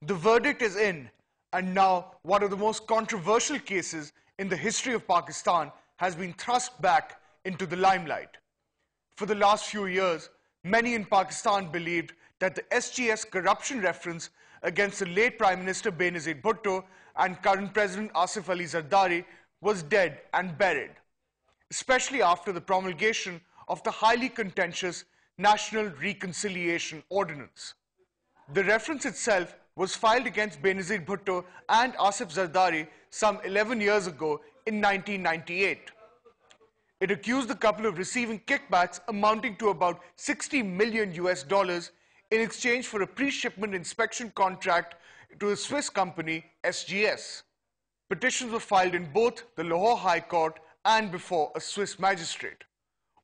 The verdict is in, and now one of the most controversial cases in the history of Pakistan has been thrust back into the limelight. For the last few years, many in Pakistan believed that the SGS corruption reference against the late Prime Minister Benazir Bhutto and current President Asif Ali Zardari was dead and buried, especially after the promulgation of the highly contentious National Reconciliation Ordinance. The reference itself was filed against Benazir Bhutto and Asif Zardari some 11 years ago in 1998. It accused the couple of receiving kickbacks amounting to about $60 million in exchange for a pre-shipment inspection contract to the Swiss company SGS. Petitions were filed in both the Lahore High Court and before a Swiss magistrate.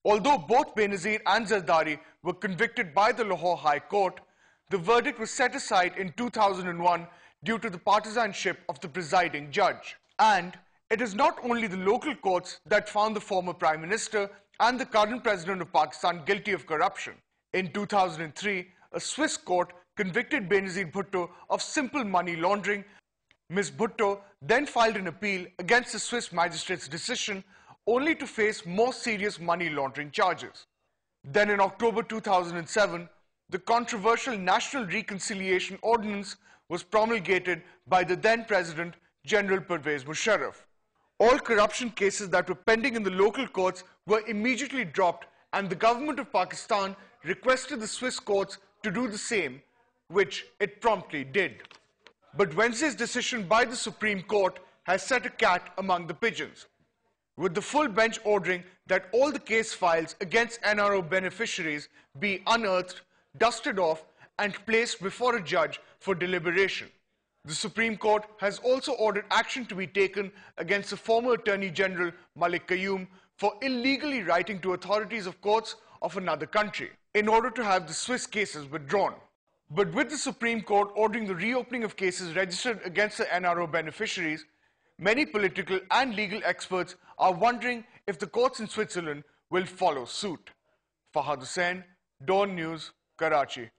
Although both Benazir and Zardari were convicted by the Lahore High Court, the verdict was set aside in 2001 due to the partisanship of the presiding judge. And it is not only the local courts that found the former Prime Minister and the current President of Pakistan guilty of corruption. In 2003, a Swiss court convicted Benazir Bhutto of simple money laundering. Ms. Bhutto then filed an appeal against the Swiss magistrate's decision, only to face more serious money laundering charges. Then in October 2007, the controversial National Reconciliation Ordinance was promulgated by the then President, General Pervez Musharraf. All corruption cases that were pending in the local courts were immediately dropped, and the government of Pakistan requested the Swiss courts to do the same, which it promptly did. But Wednesday's decision by the Supreme Court has set a cat among the pigeons, with the full bench ordering that all the case files against NRO beneficiaries be unearthed, dusted off, and placed before a judge for deliberation. The Supreme Court has also ordered action to be taken against the former Attorney General Malik Qayyum for illegally writing to authorities of courts of another country in order to have the Swiss cases withdrawn. But with the Supreme Court ordering the reopening of cases registered against the NRO beneficiaries, many political and legal experts are wondering if the courts in Switzerland will follow suit. Fahad Hussain, Dawn News, Karachi.